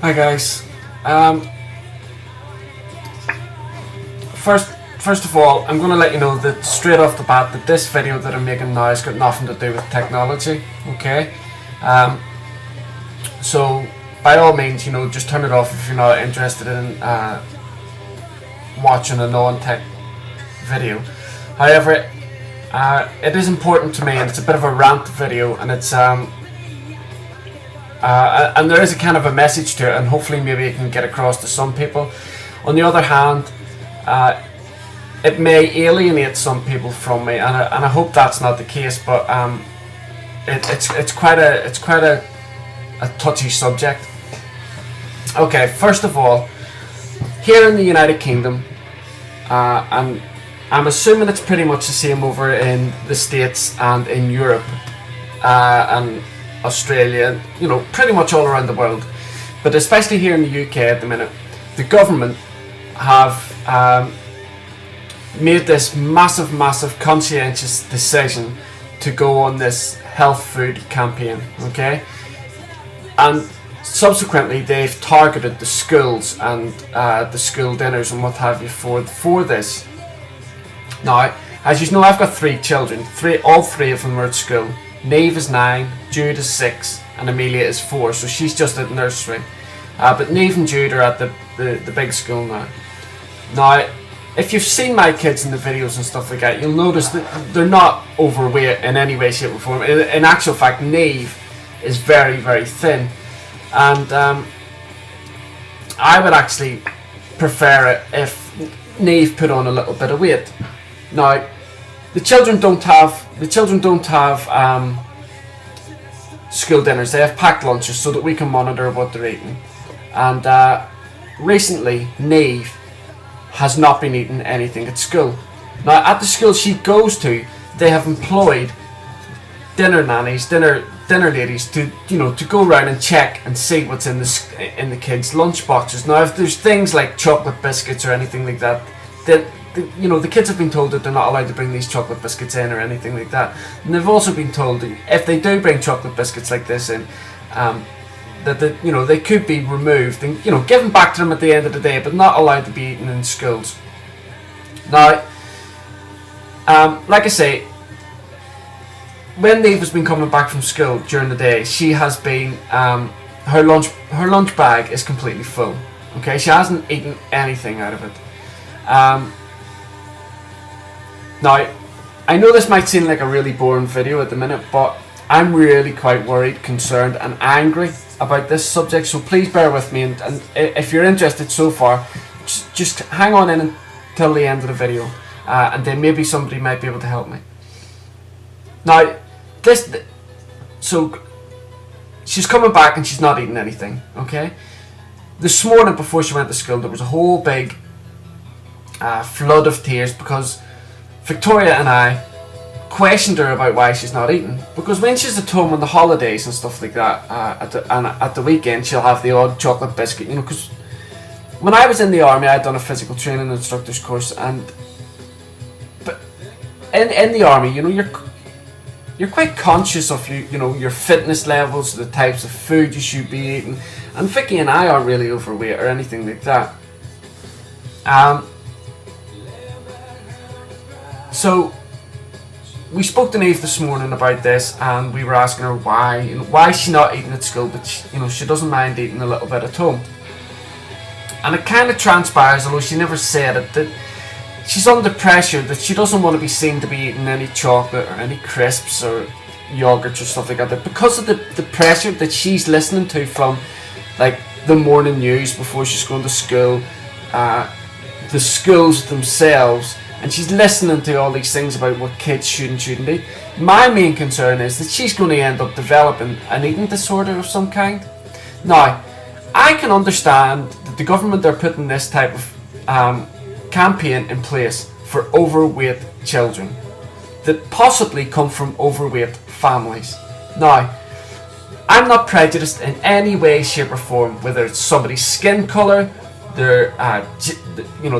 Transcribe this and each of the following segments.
Hi guys. Um, first of all, I'm going to let you know that straight off the bat that this video that I'm making now has got nothing to do with technology. Okay. So by all means, just turn it off if you're not interested in watching a non-tech video. However, it is important to me, and it's a bit of a rant video, and it's and there is a kind of a message to it, and hopefully maybe it can get across to some people. On the other hand, it may alienate some people from me, and I hope that's not the case. But it's quite a touchy subject. Okay, first of all, here in the United Kingdom, and I'm assuming it's pretty much the same over in the States and in Europe and Australia, pretty much all around the world, but especially here in the UK at the minute, the government have made this massive conscientious decision to go on this health food campaign, okay? And subsequently they've targeted the schools and the school dinners and what have you for this. Now, as you know, I've got three children. All three of them are at school. Neve is 9, Jude is 6, and Amelia is 4, so she's just at nursery. But Neve and Jude are at the big school now. Now, if you've seen my kids in the videos and stuff like that, you'll notice that they're not overweight in any way, shape or form. In actual fact, Neve is very thin. And I would actually prefer it if Neve put on a little bit of weight. Now, the children don't have school dinners. They have packed lunches so that we can monitor what they're eating. And recently, Neve has not been eating anything at school. Now, at the school she goes to, they have employed dinner nannies, dinner ladies to go around and check and see what's in the kids' lunch boxes. Now, if there's things like chocolate biscuits or anything like that, the kids have been told that they're not allowed to bring these chocolate biscuits in or anything like that. And they've also been told that if they do bring chocolate biscuits like this in, that they could be removed and given back to them at the end of the day, but not allowed to be eaten in schools. Now, like I say, when Neve has been coming back from school during the day, she has been her lunch bag is completely full. Okay, she hasn't eaten anything out of it. Now, I know this might seem like a really boring video at the minute, but I'm really quite worried, concerned and angry about this subject, so please bear with me, and if you're interested so far, just hang on in until the end of the video, and then maybe somebody might be able to help me. Now, so she's coming back and she's not eating anything, okay? This morning before she went to school, there was a whole big flood of tears because Victoria and I questioned her about why she's not eating. Because when she's at home on the holidays and stuff like that, at the weekend, she'll have the odd chocolate biscuit, because when I was in the army, I'd done a physical training instructor's course, but in the army, you're quite conscious of your fitness levels, the types of food you should be eating, and Vicky and I aren't really overweight or anything like that. So we spoke to Neve this morning about this, and we were asking her why is she not eating at school, but she doesn't mind eating a little bit at home. And it kind of transpires, although she never said it, that she's under pressure, that she doesn't want to be seen to be eating any chocolate or any crisps or yogurts or stuff like that, because of the pressure that she's listening to from like the morning news before she's going to school, the schools themselves, and she's listening to all these things about what kids should and shouldn't eat. My main concern is that she's going to end up developing an eating disorder of some kind. Now, I can understand that the government are putting this type of campaign in place for overweight children that possibly come from overweight families. Now, I'm not prejudiced in any way, shape or form, whether it's somebody's skin colour, their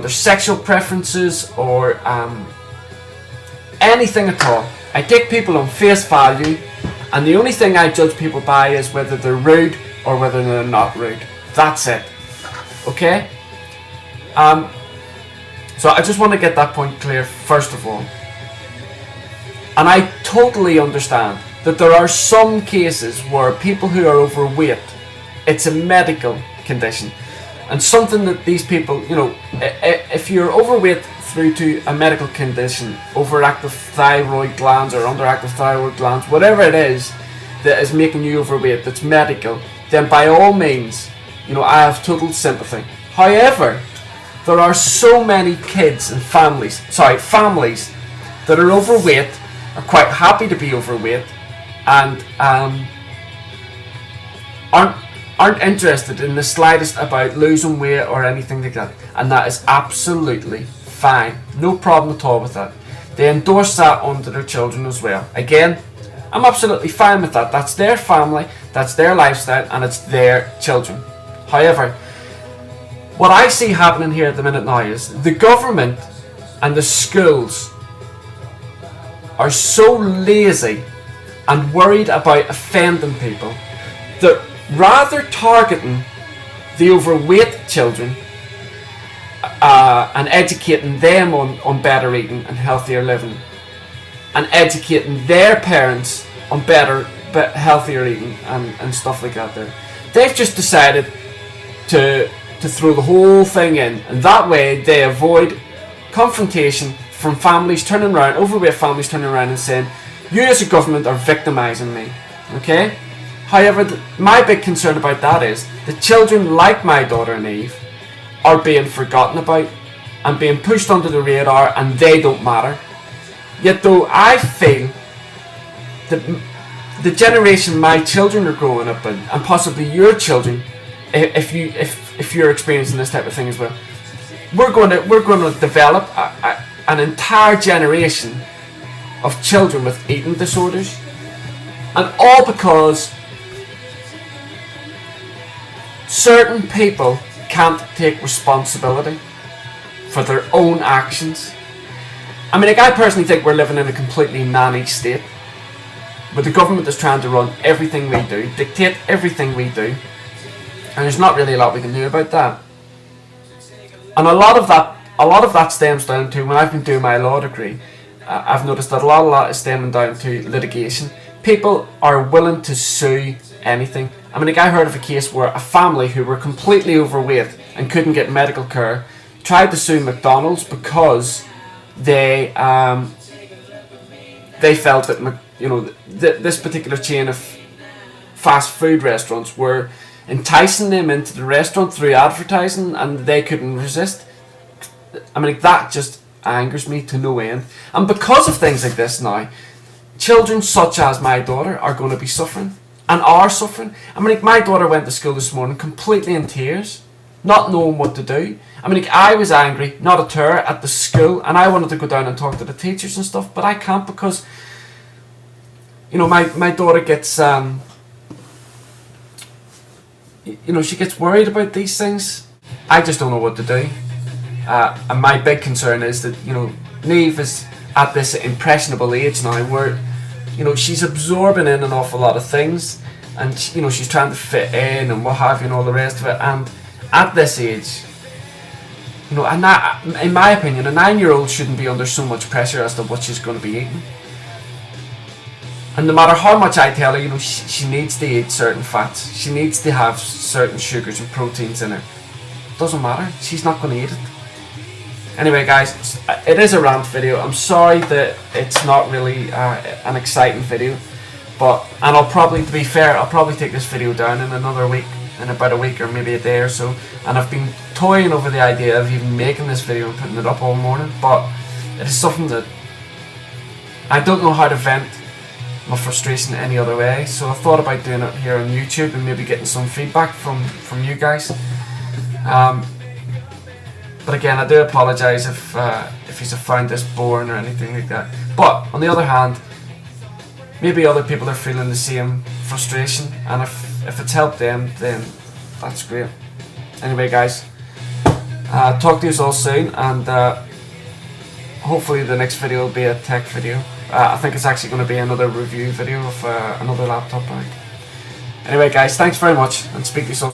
sexual preferences, or anything at all. I take people on face value, and the only thing I judge people by is whether they're rude or whether they're not rude. That's it. Okay? So I just want to get that point clear first of all. And I totally understand that there are some cases where people who are overweight, it's a medical condition. And something that these people, you know, if you're overweight through to a medical condition, overactive thyroid glands or underactive thyroid glands, whatever it is that is making you overweight, that's medical, then by all means, you know, I have total sympathy. However, there are so many kids and families that are overweight, are quite happy to be overweight, and aren't interested in the slightest about losing weight or anything like that, and that is absolutely fine. No problem at all with that. They endorse that onto their children as well. Again, I'm absolutely fine with that. That's their family, that's their lifestyle, and it's their children. However, what I see happening here at the minute now is the government and the schools are so lazy and worried about offending people that rather targeting the overweight children and educating them on better eating and healthier living, and educating their parents on healthier eating and stuff like that, they've just decided to throw the whole thing in, and that way they avoid confrontation from families turning around, overweight families turning around and saying, you as a government are victimising me. Okay? However, my big concern about that is the children like my daughter Neve are being forgotten about and being pushed under the radar, and they don't matter. Yet though I feel that the generation my children are growing up in, and possibly your children, if you're experiencing this type of thing as well, we're going to develop an entire generation of children with eating disorders, and all because certain people can't take responsibility for their own actions. I mean, like, I personally think we're living in a completely managed state, where the government is trying to run everything we do, dictate everything we do, and there's not really a lot we can do about that. And a lot of that stems down to, when I've been doing my law degree, I've noticed that a lot is stemming down to litigation. People are willing to sue anything. I mean, like, I heard of a case where a family who were completely overweight and couldn't get medical care tried to sue McDonald's because they felt that, you know, this particular chain of fast food restaurants were enticing them into the restaurant through advertising, and they couldn't resist. I mean, like, that just angers me to no end. And because of things like this now, children such as my daughter are going to be suffering, and are suffering. I mean, like, my daughter went to school this morning completely in tears, not knowing what to do. I mean, like, I was angry, not at her, at the school, and I wanted to go down and talk to the teachers and stuff, but I can't because, you know, my daughter gets, you know, she gets worried about these things. I just don't know what to do. And my big concern is that, you know, Neve is at this impressionable age now where, you know, she's absorbing in an awful lot of things, and, you know, she's trying to fit in and what have you and all the rest of it. And at this age, you know, and that, in my opinion, a 9-year-old shouldn't be under so much pressure as to what she's going to be eating. And no matter how much I tell her, you know, she needs to eat certain fats, she needs to have certain sugars and proteins in her, doesn't matter, she's not going to eat it. Anyway, guys, it is a rant video. I'm sorry that it's not really an exciting video, and I'll probably, to be fair, I'll probably take this video down in another week, in about a week or maybe a day or so. And I've been toying over the idea of even making this video and putting it up all morning, but it is something that I don't know how to vent my frustration any other way, so I thought about doing it here on YouTube and maybe getting some feedback from you guys. But again, I do apologise if you found this boring or anything like that. But on the other hand, maybe other people are feeling the same frustration, and if it's helped them, then that's great. Anyway, guys, talk to you all soon, and hopefully the next video will be a tech video. I think it's actually going to be another review video of another laptop bag. Anyway, guys, thanks very much, and speak to you soon.